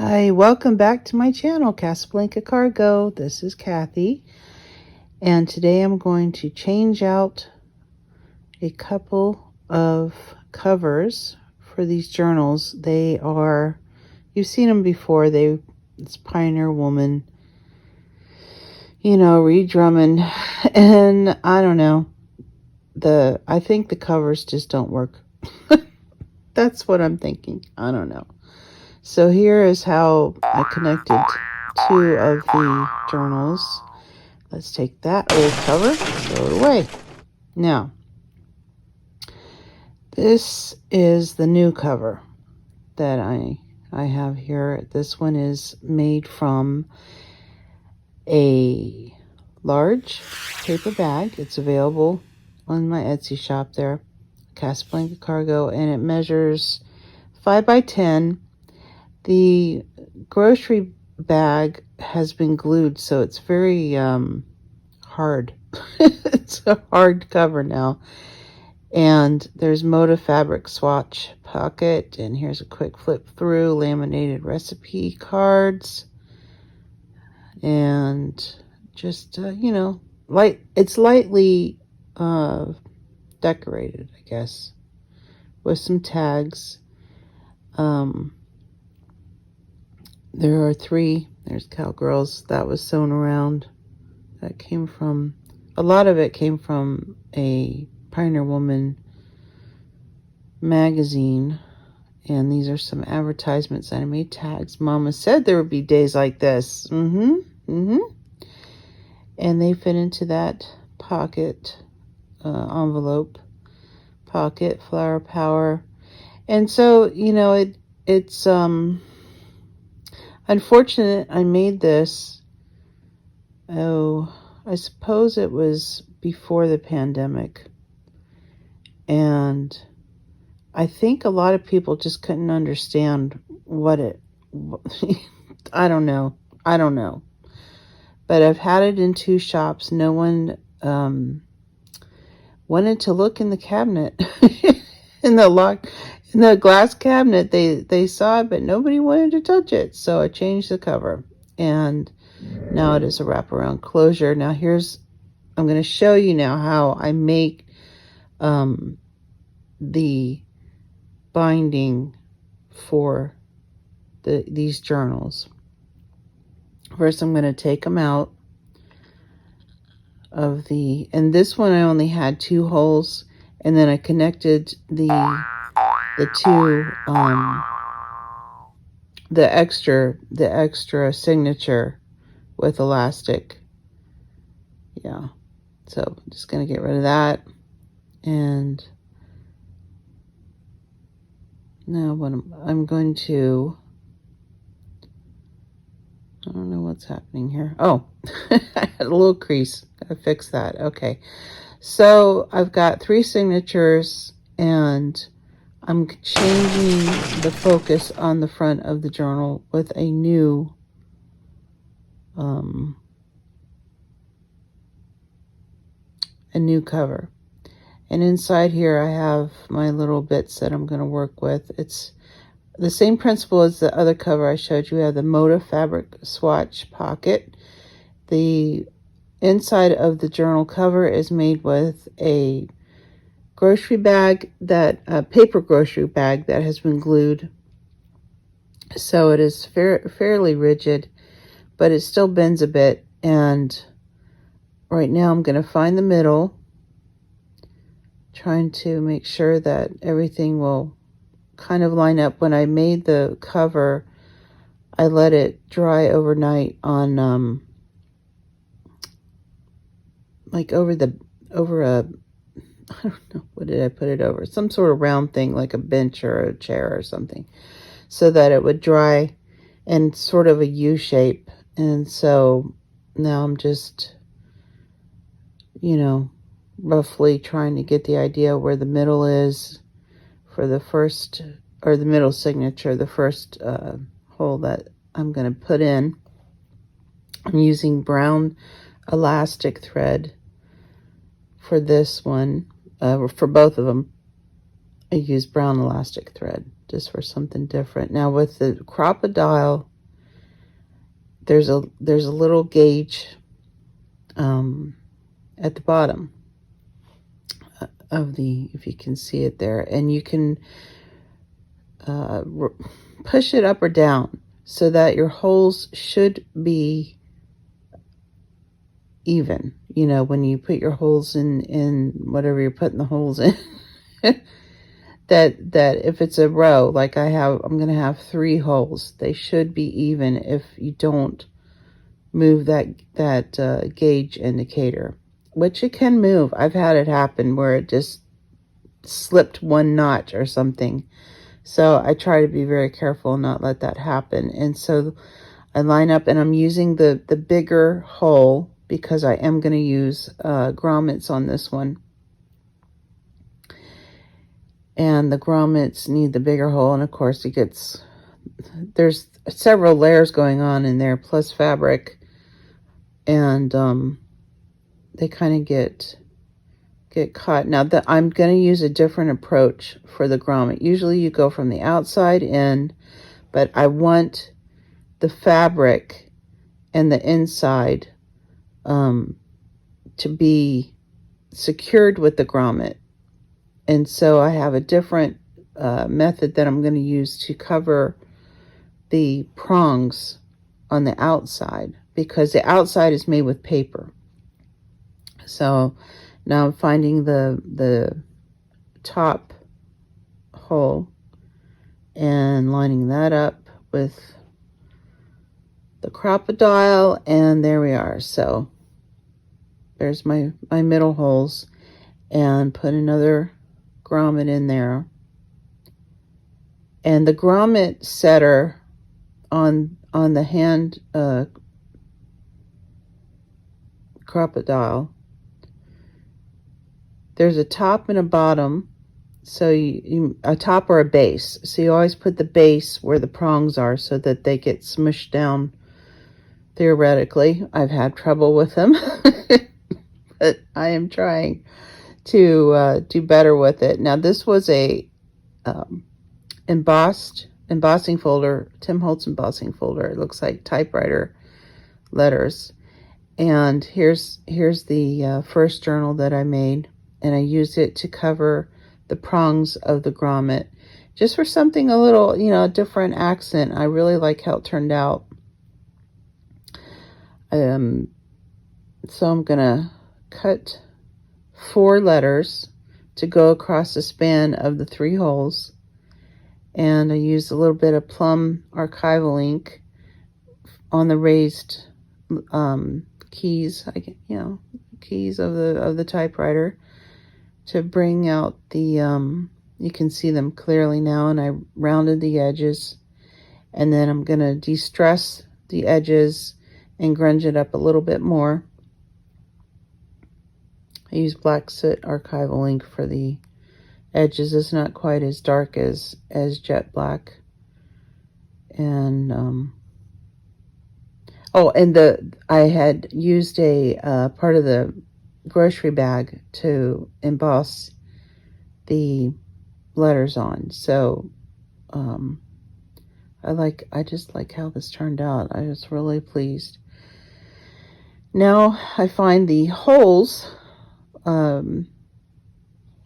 Hi, welcome back to my channel, Casablanca Cargo. This is Kathy, and today I'm going to change out a couple of covers for these journals. They are, you've seen them before. It's Pioneer Woman, Reed Drummond, and I don't know. I think the covers just don't work. That's what I'm thinking. I don't know. So here is how I connected two of the journals. Let's take that old cover, throw it away. Now, this is the new cover that I have here. This one is made from a large paper bag. It's available on my Etsy shop there, Casablanca Cargo, and it measures 5 by 10. The grocery bag has been glued, so it's very hard. It's a hard cover now. And there's Moda fabric swatch pocket, and here's a quick flip through, laminated recipe cards, and just it's lightly decorated, I guess, with some tags. There are three. There's Cowgirls. That was sewn around. That came from, a lot of it came from a Pioneer Woman magazine. And these are some advertisements that I made tags. Mama said there would be days like this. And they fit into that pocket, envelope pocket, flower power. And so, it's unfortunate I made this. I suppose it was before the pandemic. And I think a lot of people just couldn't understand I don't know. But I've had it in two shops. No one wanted to look in the cabinet. in the glass cabinet. They saw it, but nobody wanted to touch it. So I changed the cover, and now it is a wraparound closure. Now I'm going to show you now how I make the binding for these journals. First, I'm going to take them out of and this one I only had 2 holes, and then I connected the two the extra signature with elastic. Yeah, so I'm just gonna get rid of that. And now what I'm going to, I don't know what's happening here. Oh, I had a little crease. Gotta fix that. Okay, so I've got 3 signatures, and I'm changing the focus on the front of the journal with a new cover. And inside here I have my little bits that I'm going to work with. It's the same principle as the other cover I showed you. We have the Moda fabric swatch pocket. The inside of the journal cover is made with a grocery bag, paper grocery bag that has been glued. So it is fairly rigid, but it still bends a bit. And right now I'm going to find the middle, trying to make sure that everything will kind of line up. When I made the cover, I let it dry overnight on over a, I don't know, what did I put it over? Some sort of round thing, like a bench or a chair or something, so that it would dry in sort of a U shape. And so now I'm just, roughly trying to get the idea where the middle is for the first, or the middle signature, the first hole that I'm going to put in. I'm using brown elastic thread for this one. For both of them, I use brown elastic thread. just for something different. Now with the crocodile, there's a little gauge at the bottom of the, if you can see it there, and you can push it up or down so that your holes should be even. You know, when you put your holes in whatever you're putting the holes in, that if it's a row, like I'm going to have 3 holes, they should be even if you don't move that gauge indicator, which it can move. I've had it happen where it just slipped 1 notch or something. So I try to be very careful and not let that happen. And so I line up, and I'm using the bigger hole because I am going to use grommets on this one. And the grommets need the bigger hole, and of course there's several layers going on in there plus fabric, and they kind of get caught. Now that I'm going to use a different approach for the grommet. Usually you go from the outside in, but I want the fabric and the inside to be secured with the grommet. And so I have a different method that I'm going to use to cover the prongs on the outside, because the outside is made with paper. So now I'm finding the top hole and lining that up with the crocodile, and there we are. So there's my middle holes, and put another grommet in there. And the grommet setter on the hand crocodile, there's a top and a bottom. So a top or a base. So you always put the base where the prongs are so that they get smushed down. Theoretically, I've had trouble with them, but I am trying to do better with it. Now this was a embossing folder, Tim Holtz embossing folder. It looks like typewriter letters. And here's the first journal that I made, and I used it to cover the prongs of the grommet, just for something a little, a different accent. I really like how it turned out. So I'm gonna cut 4 letters to go across the span of the 3 holes, and I used a little bit of plum archival ink on the raised keys, keys of the typewriter, to bring out the you can see them clearly now, and I rounded the edges, and then I'm gonna de-stress the edges and grunge it up a little bit more. I use black soot archival ink for the edges. It's not quite as dark as jet black. And I had used a part of the grocery bag to emboss the letters on. So I just like how this turned out. I was really pleased. Now I find the holes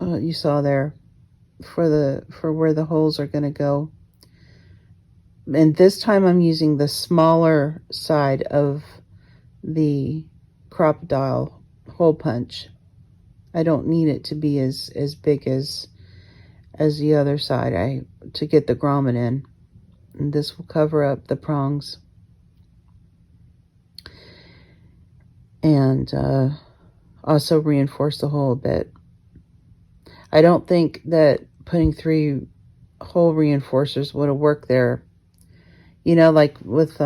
you saw there for where the holes are going to go. And this time I'm using the smaller side of the crocodile hole punch. I don't need it to be as big as the other side to get the grommet in. And this will cover up the prongs. And also reinforce the hole a bit. I don't think that putting 3 hole reinforcers would have worked there. Like with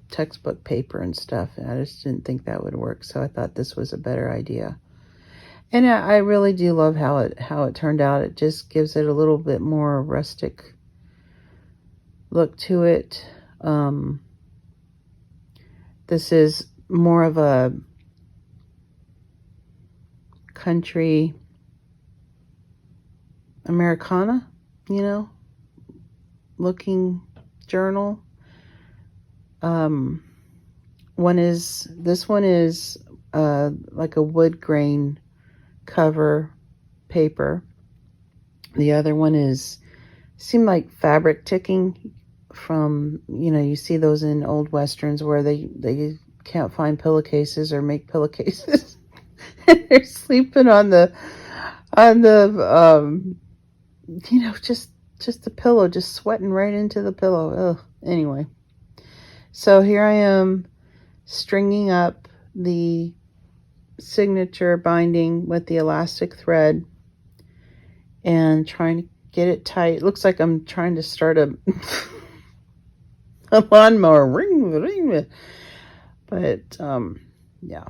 textbook paper and stuff. I just didn't think that would work, so I thought this was a better idea. And I really do love how it turned out. It just gives it a little bit more rustic look to it. This is more of a country Americana, looking journal. This one is like a wood grain cover paper. The other one seemed like fabric ticking from, you see those in old westerns where they can't find pillowcases or make pillowcases. And they're sleeping on the just the pillow, just sweating right into the pillow. Ugh. Anyway, so here I am stringing up the signature binding with the elastic thread and trying to get it tight. It looks like I'm trying to start a lawnmower. Ring, ring. But yeah.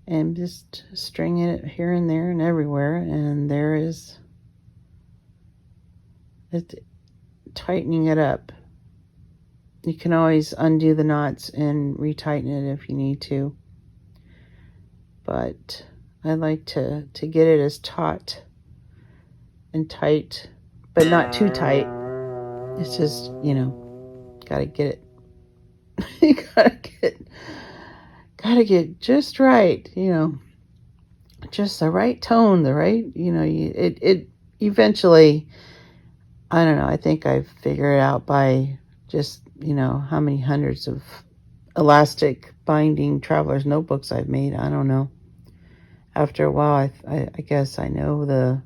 And just stringing it here and there and everywhere, and there is it, tightening it up. You can always undo the knots and retighten it if you need to. But I like to get it as taut and tight, but not too tight. It's just, gotta get it. You gotta get just right, just the right tone, the right, it eventually, I don't know, I think I've figured it out by just, how many hundreds of elastic binding traveler's notebooks I've made. I don't know. After a while, I guess I know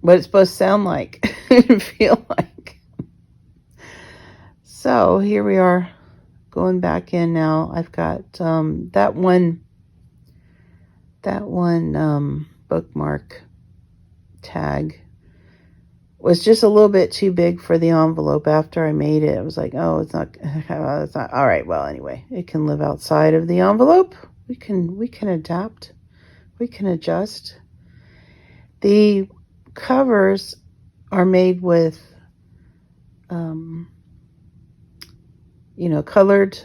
what it's supposed to sound like and feel like. So here we are, going back in now. I've got that one bookmark tag was just a little bit too big for the envelope. After I made it, I was like, oh, it's not all right. Well, anyway, it can live outside of the envelope. We can adapt. We can adjust. The covers are made with colored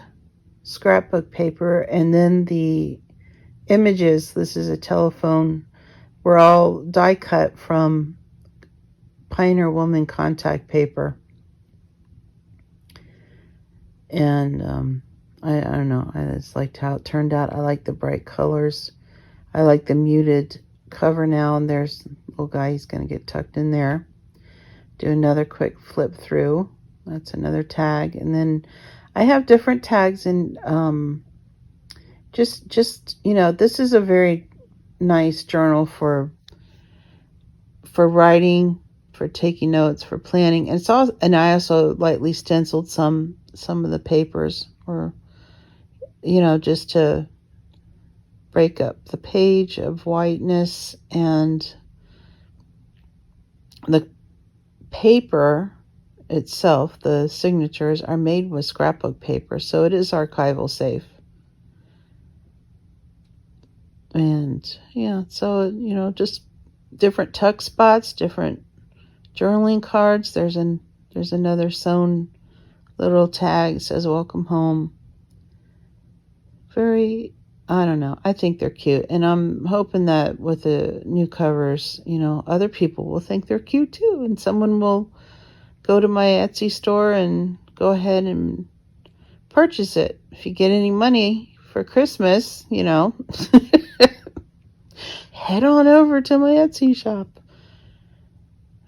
scrapbook paper, and then the images, this is a telephone, were all die cut from Pioneer Woman contact paper. And I don't know, I just liked how it turned out. I like the bright colors. I like the muted cover now, and there's the little guy, he's going to get tucked in there. Do another quick flip through. That's another tag. And then I have different tags, and just this is a very nice journal for writing, for taking notes, for planning. And I also lightly stenciled some of the papers, or just to break up the page of whiteness. And the paper itself, the signatures, are made with scrapbook paper, so it is archival safe. And yeah, so just different tuck spots, different journaling cards. There's another sewn little tag that says welcome home. Very, I don't know, I think they're cute, and I'm hoping that with the new covers, other people will think they're cute too, and someone will go to my Etsy store and go ahead and purchase it. If you get any money for Christmas, head on over to my Etsy shop.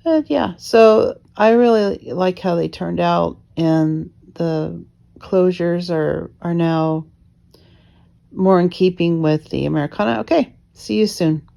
But yeah, so I really like how they turned out, and the closures are now more in keeping with the Americana. Okay, see you soon.